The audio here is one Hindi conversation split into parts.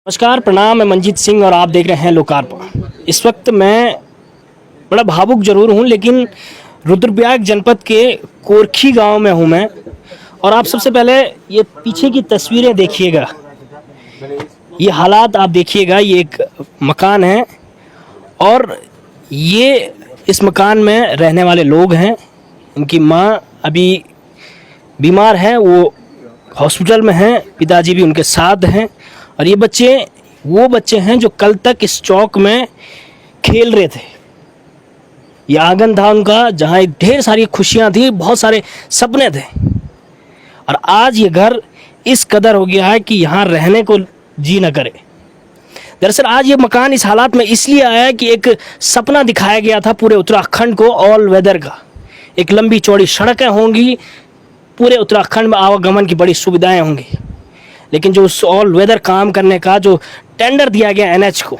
नमस्कार, प्रणाम। मैं मंजीत सिंह और आप देख रहे हैं लोकार्पण। इस वक्त मैं बड़ा भावुक जरूर हूं, लेकिन रुद्रप्रयाग जनपद के कोरखी गांव में हूं मैं। और आप सबसे पहले ये पीछे की तस्वीरें देखिएगा, ये हालात आप देखिएगा। ये एक मकान है और ये इस मकान में रहने वाले लोग हैं। इनकी माँ अभी बीमार है, वो हॉस्पिटल में हैं, पिताजी भी उनके साथ हैं। और ये बच्चे वो बच्चे हैं जो कल तक इस चौक में खेल रहे थे। ये आंगन था उनका, जहाँ ढेर सारी खुशियाँ थी, बहुत सारे सपने थे। और आज ये घर इस कदर हो गया है कि यहाँ रहने को जी न करे। दरअसल आज ये मकान इस हालात में इसलिए आया है कि एक सपना दिखाया गया था पूरे उत्तराखंड को, ऑल वेदर का। एक लंबी चौड़ी सड़कें होंगी, पूरे उत्तराखंड में आवागमन की बड़ी सुविधाएं होंगी। लेकिन जो उस ऑल वेदर काम करने का जो टेंडर दिया गया एनएच को,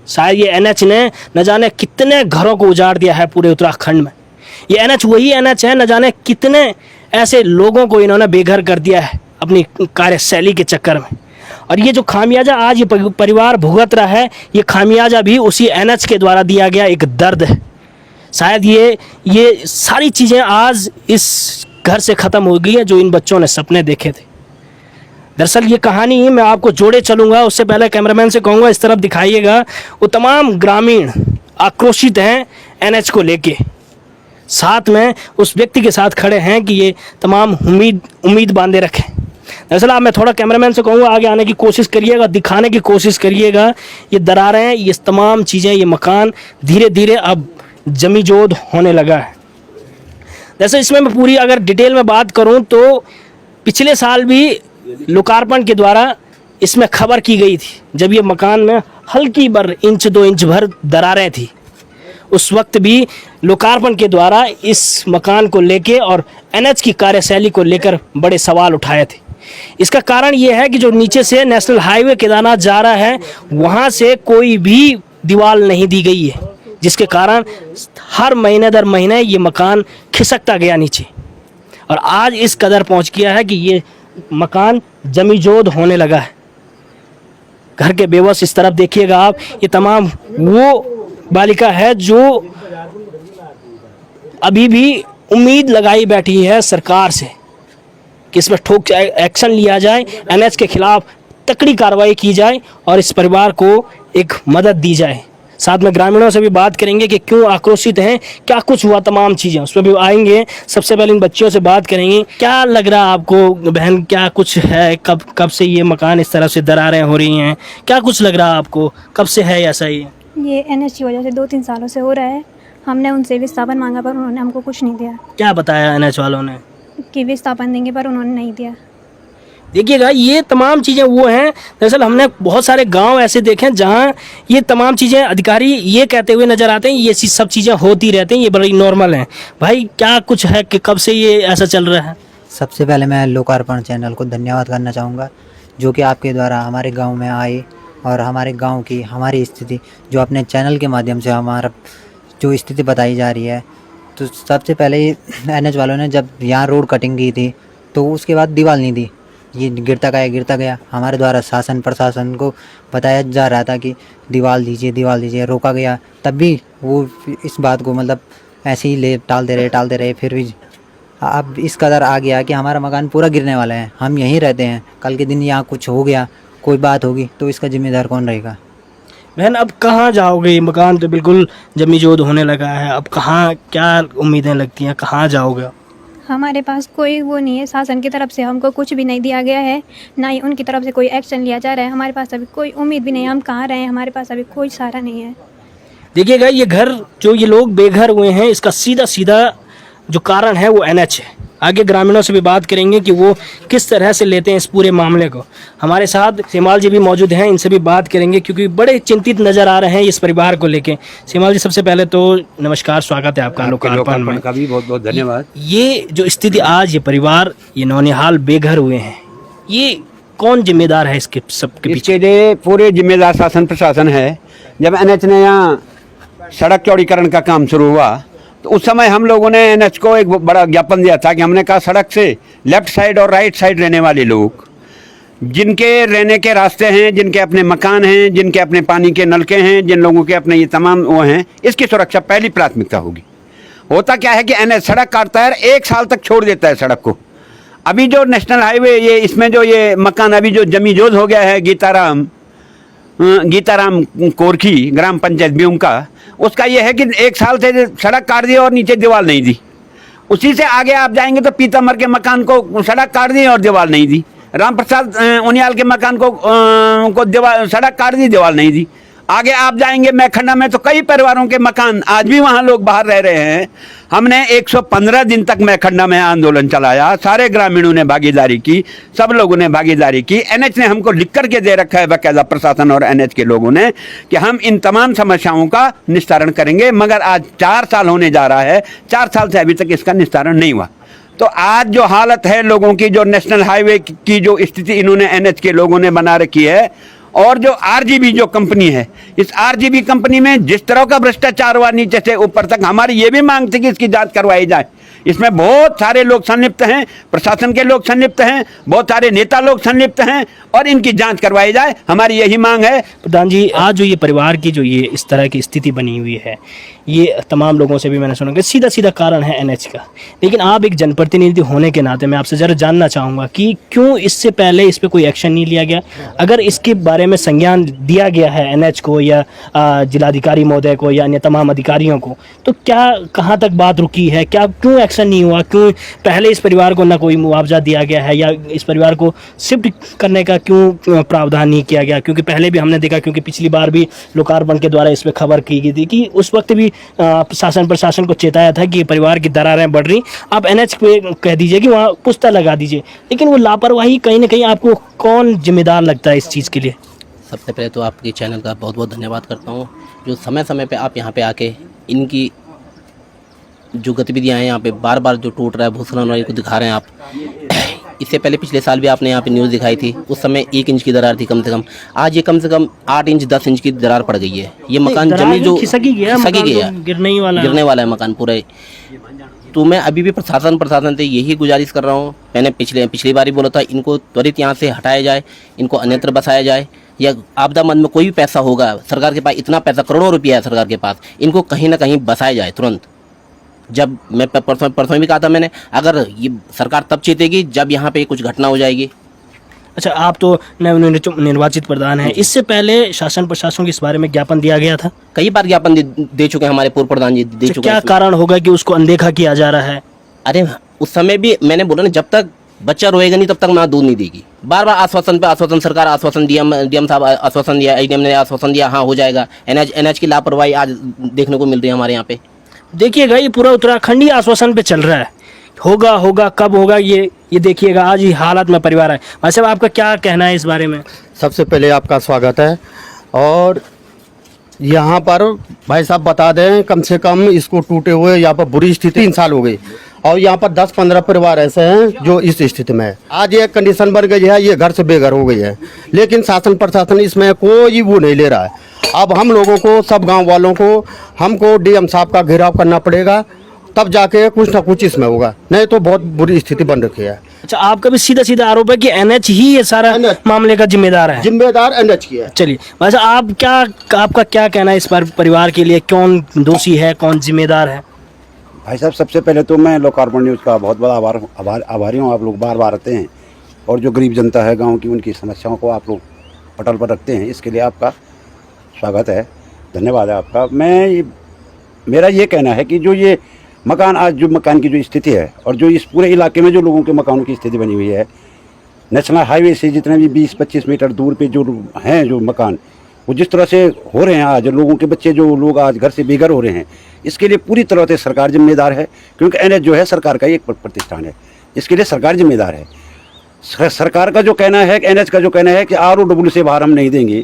शायद ये एनएच ने न जाने कितने घरों को उजाड़ दिया है पूरे उत्तराखंड में। ये एनएच वही एनएच है, न जाने कितने ऐसे लोगों को इन्होंने बेघर कर दिया है अपनी कार्यशैली के चक्कर में। और ये जो खामियाजा आज ये परिवार भुगत रहा है, ये खामियाजा भी उसी एनएच के द्वारा दिया गया एक दर्द है। शायद ये सारी चीज़ें आज इस घर से ख़त्म हो गई है जो इन बच्चों ने सपने देखे थे। दरअसल ये कहानी मैं आपको जोड़े चलूँगा, उससे पहले कैमरामैन से कहूँगा इस तरफ दिखाइएगा। वो तमाम ग्रामीण आक्रोशित हैं एनएच को लेके, साथ में उस व्यक्ति के साथ खड़े हैं कि ये तमाम उम्मीद बांधे रखें। दरअसल अब मैं थोड़ा कैमरामैन से कहूँगा आगे आने की कोशिश करिएगा, दिखाने की कोशिश करिएगा। ये दरारें, ये तमाम चीज़ें, ये मकान धीरे धीरे अब जमीजोद होने लगा है। दरअसल इसमें मैं पूरी अगर डिटेल में बात करूँ तो पिछले साल भी लोकार्पण के द्वारा इसमें खबर की गई थी, जब ये मकान में हल्की भर इंच 2 इंच भर दरारें थी। उस वक्त भी लोकार्पण के द्वारा इस मकान को लेके और एनएच की कार्यशैली को लेकर बड़े सवाल उठाए थे। इसका कारण ये है कि जो नीचे से नेशनल हाईवे केदारनाथ जा रहा है, वहाँ से कोई भी दीवार नहीं दी गई है, जिसके कारण हर महीने दर महीने ये मकान खिसकता गया नीचे। और आज इस कदर पहुँच गया है कि ये मकान जमीजोद होने लगा है। घर के बेबस इस तरफ देखिएगा आप, ये तमाम वो बालिका है जो अभी भी उम्मीद लगाई बैठी है सरकार से कि इसमें ठोस एक्शन लिया जाए, एनएच के खिलाफ तकड़ी कार्रवाई की जाए और इस परिवार को एक मदद दी जाए। साथ में ग्रामीणों से भी बात करेंगे कि क्यों आक्रोशित हैं, क्या कुछ हुआ, तमाम चीज़ें उस पर भी आएंगे। सबसे पहले इन बच्चियों से बात करेंगे। क्या लग रहा है आपको बहन, क्या कुछ है? कब से ये मकान इस तरह से दरारें हो रही हैं? क्या कुछ लग रहा है आपको, कब से है ऐसा? ये एनएच की वजह से 2-3 सालों से हो रहा है। हमने उनसे विस्थापन मांगा पर उन्होंने हमको कुछ नहीं दिया। क्या बताया एनएच वालों ने? कि विस्थापन देंगे, पर उन्होंने नहीं दिया। देखिएगा, ये तमाम चीज़ें वो हैं। दरअसल हमने बहुत सारे गांव ऐसे देखे हैं जहां ये तमाम चीज़ें अधिकारी ये कहते हुए नज़र आते हैं ये सब चीज़ें होती रहती हैं, ये बड़ी नॉर्मल हैं। भाई क्या कुछ है कि कब से ये ऐसा चल रहा है? सबसे पहले मैं लोकार्पण चैनल को धन्यवाद करना चाहूँगा, जो कि आपके द्वारा हमारे गांव में आए और हमारे गांव की हमारी स्थिति जो अपने चैनल के माध्यम से हमारा जो स्थिति बताई जा रही है। तो सबसे पहले एनएच वालों ने जब यहाँ रोड कटिंग की थी तो उसके बाद दीवार नहीं दी, ये गिरता गया। हमारे द्वारा शासन प्रशासन को बताया जा रहा था कि दीवार दीजिए, रोका गया। तब भी वो इस बात को मतलब ऐसे ही टालते रहे। फिर भी अब इस कदर आ गया कि हमारा मकान पूरा गिरने वाला है। हम यहीं रहते हैं, कल के दिन यहाँ कुछ हो गया, कोई बात होगी तो इसका जिम्मेदार कौन रहेगा? बहन अब कहाँ जाओगे? ये मकान तो बिल्कुल जमीजोद होने लगा है। अब कहाँ, क्या उम्मीदें लगती हैं, कहाँ जाओगे? हमारे पास कोई वो नहीं है, शासन की तरफ से हमको कुछ भी नहीं दिया गया है, ना ही उनकी तरफ से कोई एक्शन लिया जा रहा है। हमारे पास अभी कोई उम्मीद भी नहीं, हम कहाँ रहें, हमारे पास अभी कोई सहारा नहीं है। देखिएगा, ये घर जो ये लोग बेघर हुए हैं, इसका सीधा जो कारण है वो एनएच है। आगे ग्रामीणों से भी बात करेंगे कि वो किस तरह से लेते हैं इस पूरे मामले को। हमारे साथ सीमाल जी भी मौजूद हैं, इनसे भी बात करेंगे क्योंकि बड़े चिंतित नज़र आ रहे हैं इस परिवार को लेके। सीमाल जी, सबसे पहले तो नमस्कार, स्वागत है आपका लोकार्पण में। का भी बहुत बहुत धन्यवाद। ये जो स्थिति आज ये परिवार, ये नौनिहाल बेघर हुए हैं, ये कौन जिम्मेदार है इसके सबके पीछे? इसके लिए पूरे जिम्मेदार शासन प्रशासन है। जब एनएच ने यहाँ सड़क चौड़ीकरण का काम शुरू हुआ तो उस समय हम लोगों ने एनएच को एक बड़ा ज्ञापन दिया था कि हमने कहा सड़क से लेफ्ट साइड और राइट साइड रहने वाले लोग जिनके रहने के रास्ते हैं, जिनके अपने मकान हैं, जिनके अपने पानी के नलके हैं, जिन लोगों के अपने ये तमाम वो हैं, इसकी सुरक्षा पहली प्राथमिकता होगी। होता क्या है कि एनएच सड़क काटता है, 1 साल तक छोड़ देता है सड़क को। अभी जो नेशनल हाईवे ये इसमें जो ये मकान अभी जो जमीजोज हो गया है गीताराम कोरखी ग्राम पंचायत ब्यूम का, उसका ये है कि 1 साल से सड़क काट दी और नीचे दीवार नहीं दी। उसी से आगे आप जाएंगे तो पीतामर के मकान को सड़क काट दी और दीवार नहीं दी। राम प्रसाद उनियाल के मकान को दीवार सड़क काट दी, दीवार नहीं दी। आगे आप जाएंगे मैखंडा में तो कई परिवारों के मकान आज भी वहाँ लोग बाहर रह रहे हैं। हमने 115 दिन तक मैखंडा में आंदोलन चलाया, सारे ग्रामीणों ने भागीदारी की, सब लोगों ने भागीदारी की। एनएच ने हमको लिख करके दे रखा है बाकायदा, प्रशासन और एनएच के लोगों ने, कि हम इन तमाम समस्याओं का निस्तारण करेंगे। मगर आज 4 साल होने जा रहा है, 4 साल से अभी तक इसका निस्तारण नहीं हुआ। तो आज जो हालत है लोगों की, जो नेशनल हाईवे की जो स्थिति इन्होंने एनएच के लोगों ने बना रखी है, और जो आरजीबी जो कंपनी है, इस आरजीबी कंपनी में जिस तरह का भ्रष्टाचार हुआ नीचे से ऊपर तक, हमारी ये भी मांग थी कि इसकी जांच करवाई जाए। इसमें बहुत सारे लोग संलिप्त हैं, प्रशासन के लोग संलिप्त हैं, बहुत सारे नेता लोग संलिप्त हैं, और इनकी जांच करवाई जाए, हमारी यही मांग है। प्रधान जी, आज जो ये परिवार की जो ये इस तरह की स्थिति बनी हुई है, ये तमाम लोगों से भी मैंने सुना कि सीधा सीधा कारण है एनएच का। लेकिन आप एक जनप्रतिनिधि होने के नाते मैं आपसे ज़रा जानना चाहूँगा कि क्यों इससे पहले इस पर कोई एक्शन नहीं लिया गया? अगर इसके बारे में संज्ञान दिया गया है एनएच को या जिलाधिकारी महोदय को या अन्य तमाम अधिकारियों को, तो क्या कहाँ तक बात रुकी है? क्या क्यों एक्शन नहीं हुआ? क्यों पहले इस परिवार को ना कोई मुआवजा दिया गया है, या इस परिवार को शिफ्ट करने का क्यों प्रावधान नहीं किया गया? क्योंकि पहले भी हमने देखा, क्योंकि पिछली बार भी लोकार्पण के द्वारा इस पर खबर की गई थी कि उस वक्त भी प्रशासन को चेताया था कि परिवार की दरारें बढ़ रही, आप एनएच पे कह दीजिए कि वहाँ पुस्ता लगा दीजिए। लेकिन वो लापरवाही कहीं ना कहीं आपको कौन जिम्मेदार लगता है इस चीज़ के लिए? सबसे पहले तो आपके चैनल का बहुत बहुत धन्यवाद करता हूँ, जो समय समय पे आप यहाँ पे आके इनकी जो गतिविधियाँ हैं यहाँ पे बार बार जो टूट रहा है भूस्खलन को दिखा रहे हैं आप। इससे पहले पिछले साल भी आपने यहाँ पे न्यूज़ दिखाई थी, उस समय 1 इंच की दरार थी कम से कम, आज ये कम से कम 8 इंच 10 इंच की दरार पड़ गई है। ये मकान जमीन जो खिसक गया, गिरने वाला है मकान पूरा। तो मैं अभी भी प्रशासन से यही गुजारिश कर रहा हूँ, मैंने पिछली बार ही बोला था, इनको त्वरित यहाँ से हटाया जाए, इनको अन्यत्र बसाया जाए, या आपदा मद में कोई भी पैसा होगा, सरकार के पास इतना पैसा करोड़ों रुपया है सरकार के पास, इनको कहीं ना कहीं बसाया जाए तुरंत। जब मैं परसों भी कहा था मैंने, अगर ये सरकार तब चेतेगी जब यहाँ पे कुछ घटना हो जाएगी। अच्छा, आप तो निर्वाचित प्रधान हैं, इससे पहले शासन प्रशासन को इस बारे में ज्ञापन दिया गया था? कई बार ज्ञापन दे चुके हैं हमारे पूर्व प्रधान जी, दे चुके हैं। क्या कारण होगा कि उसको अनदेखा किया जा रहा है? अरे उस समय भी मैंने बोला ना, जब तक बच्चा रोएगा नहीं तब तक माँ दूध नहीं देगी। बार बार आश्वासन पे आश्वासन, सरकार आश्वासन, डीएम साहब आश्वासन दिया, एडीएम ने आश्वासन दिया, हाँ हो जाएगा। एनएच की लापरवाही आज देखने को मिल रही है हमारे यहाँ पे। देखिएगा, ये पूरा उत्तराखंड ही आश्वासन पे चल रहा है, होगा कब होगा ये देखिएगा। आज ही हालात में परिवार है। भाई साहब, आपका क्या कहना है इस बारे में? सबसे पहले आपका स्वागत है। और यहाँ पर भाई साहब बता दें, कम से कम इसको टूटे हुए यहाँ पर बुरी स्थिति 3 साल हो गई, और यहाँ पर 10-15 परिवार ऐसे हैं जो इस स्थिति में है। आज ये कंडीशन बन गई है, ये घर से बेघर हो गई है, लेकिन शासन प्रशासन इसमें कोई वो नहीं ले रहा है। अब हम लोगों को, सब गांव वालों को, हमको डीएम साहब का घेराव करना पड़ेगा, तब जाके कुछ ना कुछ इसमें होगा, नहीं तो बहुत बुरी स्थिति बन रखी है। अच्छा, आपका भी सीधा सीधा आरोप है कि एनएच ही ये सारा मामले का जिम्मेदार है? जिम्मेदार एनएच की है। चलिए, वैसे आपका क्या कहना है इस पर? परिवार के लिए कौन दोषी है, कौन जिम्मेदार है? भाई साहब, सबसे पहले तो मैं लोकार्पण न्यूज़ का बहुत बड़ा आभारी हूँ। आप लोग बार बार आते हैं और जो गरीब जनता है गांव की, उनकी समस्याओं को आप लोग पटल पर रखते हैं, इसके लिए आपका स्वागत है, धन्यवाद है आपका। मेरा ये कहना है कि जो ये मकान, आज जो मकान की जो स्थिति है, और जो इस पूरे इलाके में जो लोगों के मकानों की स्थिति बनी हुई है, नेशनल हाईवे से जितने भी 20-25 मीटर दूर पे जो हैं जो मकान, वो जिस तरह से हो रहे हैं, आज लोगों के बच्चे जो लोग आज घर से बेघर हो रहे हैं, इसके लिए पूरी तरह से सरकार जिम्मेदार है। क्योंकि एनएच जो है सरकार का एक प्रतिष्ठान है, इसके लिए सरकार जिम्मेदार है। सरकार का जो कहना है, एनएच का जो कहना है कि ROW से बाहर हम नहीं देंगे,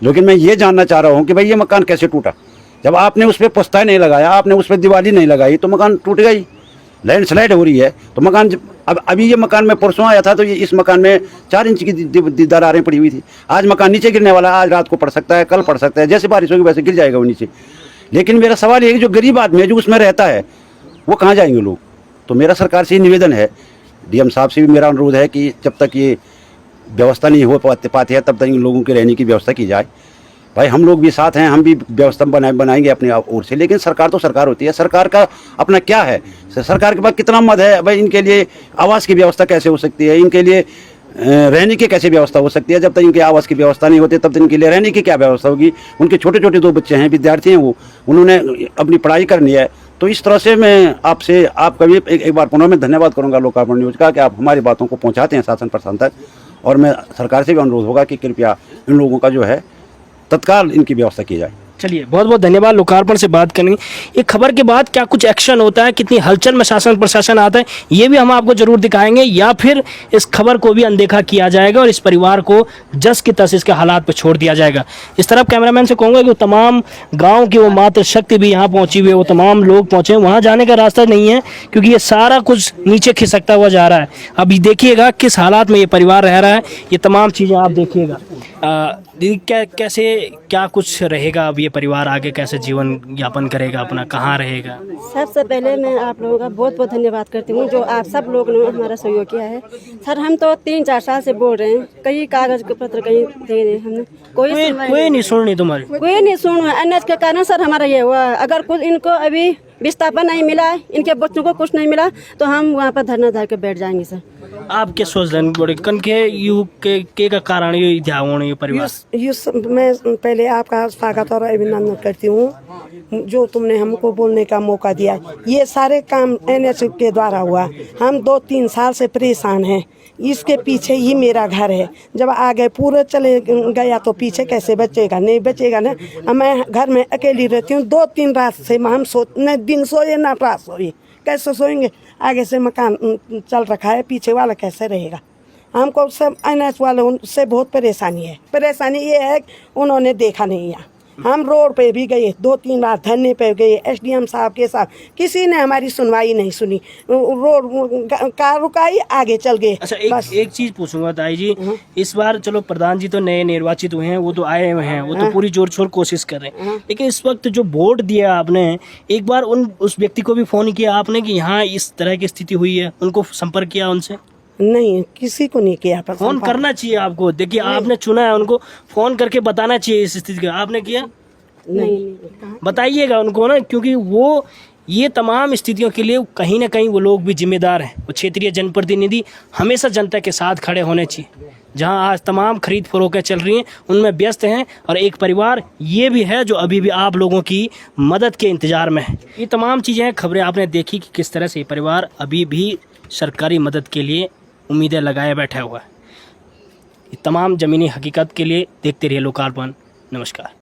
लेकिन मैं ये जानना चाह रहा हूँ कि भाई ये मकान कैसे टूटा? जब आपने उस पर पुस्ता नहीं लगाया, आपने उस पर दीवाली नहीं लगाई, तो मकान टूटेगा ही। लैंडस्लाइड हो रही है तो मकान, अब अभी ये मकान में परसों आया था तो ये इस मकान में 4 इंच की दरारें पड़ी हुई थी। आज मकान नीचे गिरने वाला है, आज रात को पड़ सकता है, कल पड़ सकता है, जैसे बारिश होगी वैसे गिर जाएगा वो नीचे। लेकिन मेरा सवाल ये है कि जो गरीब आदमी है जो उसमें रहता है, वो कहाँ जाएंगे लोग? तो मेरा सरकार से निवेदन है, डीएम साहब से भी मेरा अनुरोध है कि जब तक ये व्यवस्था नहीं हो पाती है तब तक इन लोगों के रहने की व्यवस्था की जाए। भाई हम लोग भी साथ हैं, हम भी व्यवस्था बनाएंगे अपने ओर से, लेकिन सरकार तो सरकार होती है, सरकार का अपना क्या है, सरकार के पास कितना मद है। भाई इनके लिए आवास की व्यवस्था कैसे हो सकती है, इनके लिए रहने की कैसे व्यवस्था हो सकती है। जब तक इनके आवास की व्यवस्था नहीं होती तब तक इनके लिए रहने की क्या व्यवस्था होगी। उनके छोटे छोटे 2 बच्चे हैं, विद्यार्थी हैं, वो उन्होंने अपनी पढ़ाई करनी है। तो इस तरह से मैं आपसे आपका भी एक बार पुनः मैं धन्यवाद करूंगा लोकार्पण न्यूज़ का कि आप हमारी बातों को पहुंचाते हैं शासन प्रशासन तक। और मैं सरकार से भी अनुरोध होगा कि कृपया इन लोगों का जो है तत्काल इनकी व्यवस्था की जाए। चलिए, बहुत बहुत धन्यवाद। लोकार्पण से बात करेंगे, एक खबर के बाद क्या कुछ एक्शन होता है, कितनी हलचल में शासन प्रशासन आता है, ये भी हम आपको जरूर दिखाएंगे, या फिर इस खबर को भी अनदेखा किया जाएगा और इस परिवार को जस की तस इसके हालात पर छोड़ दिया जाएगा। इस तरफ कैमरामैन से कहूँगा कि तमाम गाँव की वो मातृ शक्ति भी यहाँ पहुँची हुई है, वो तमाम लोग पहुँचे, वहाँ जाने का रास्ता नहीं है क्योंकि ये सारा कुछ नीचे खिसकता हुआ जा रहा है। अभी देखिएगा किस हालात में ये परिवार रह रहा है, ये तमाम चीज़ें आप देखिएगा। दीदी, क्या कुछ रहेगा अब ये परिवार आगे, कैसे जीवन यापन करेगा अपना, कहाँ रहेगा? सबसे पहले मैं आप लोगों का बहुत बहुत धन्यवाद करती हूँ जो आप सब लोग ने हमारा सहयोग किया है। सर हम तो 3-4 साल से बोल रहे हैं, कई कागज पत्र कहीं दे रहे हमने, कोई नहीं सुन रही तुम्हारी, कोई नहीं सुन रहा। अनाज के कारण सर हमारा ये हुआ। अगर कुछ इनको अभी विस्थापन नहीं मिला, इनके बच्चों को कुछ नहीं मिला तो हम वहाँ पर धरना धर के बैठ जाएंगे। सर आप क्या सोच रहे हैं बड़े कन के यू के का कारण ये ध्यान ये परिवार? मैं पहले आपका स्वागत और अभिनंदन करती हूँ जो तुमने हमको बोलने का मौका दिया। ये सारे काम NH के द्वारा हुआ। हम 2-3 साल से परेशान हैं, इसके पीछे ही मेरा घर है। जब आगे पूरे चले गया तो पीछे कैसे बचेगा, नहीं बचेगा ना। मैं घर में अकेली रहती हूँ, 2-3 रात से हम न दिन सोए ना रात सोए, कैसे सोएंगे। आगे से मकान चल रखा है, पीछे वाला कैसे रहेगा। हमको सब NH वालों से बहुत परेशानी है। परेशानी ये है उन्होंने देखा नहीं है। हम रोड पे भी गए, 2-3 बार धरने पे गए, SDM साहब के साथ, किसी ने हमारी सुनवाई नहीं सुनी। रोड कार रुकाई, आगे चल गए। अच्छा, एक चीज पूछूंगा ताई जी, इस बार चलो प्रधान जी तो नए निर्वाचित हुए हैं, वो तो आए हुए हैं, वो तो पूरी जोर शोर कोशिश कर रहे हैं, लेकिन इस वक्त जो वोट दिया आपने, एक बार उस व्यक्ति को भी फोन किया आपने कि यहाँ इस तरह की स्थिति हुई है, उनको संपर्क किया उनसे? नहीं, किसी को नहीं किया। फोन करना चाहिए आपको। देखिए आपने चुना है, उनको फोन करके बताना चाहिए इस स्थिति का। आपने किया? नहीं, बताइएगा उनको ना, क्योंकि वो ये तमाम स्थितियों के लिए कहीं ना कहीं वो लोग भी जिम्मेदार हैं। वो क्षेत्रीय जनप्रतिनिधि हमेशा जनता के साथ खड़े होने चाहिए। जहां आज तमाम खरीद फरोख्तें चल रही हैं उनमें व्यस्त हैं, और एक परिवार ये भी है जो अभी भी आप लोगों की मदद के इंतजार में है। ये तमाम चीज़ें, खबरें आपने देखी कि किस तरह से ये परिवार अभी भी सरकारी मदद के लिए उम्मीदें लगाए बैठा हुआ है। ये तमाम ज़मीनी हकीकत के लिए देखते रहिए लोकार्पण। नमस्कार।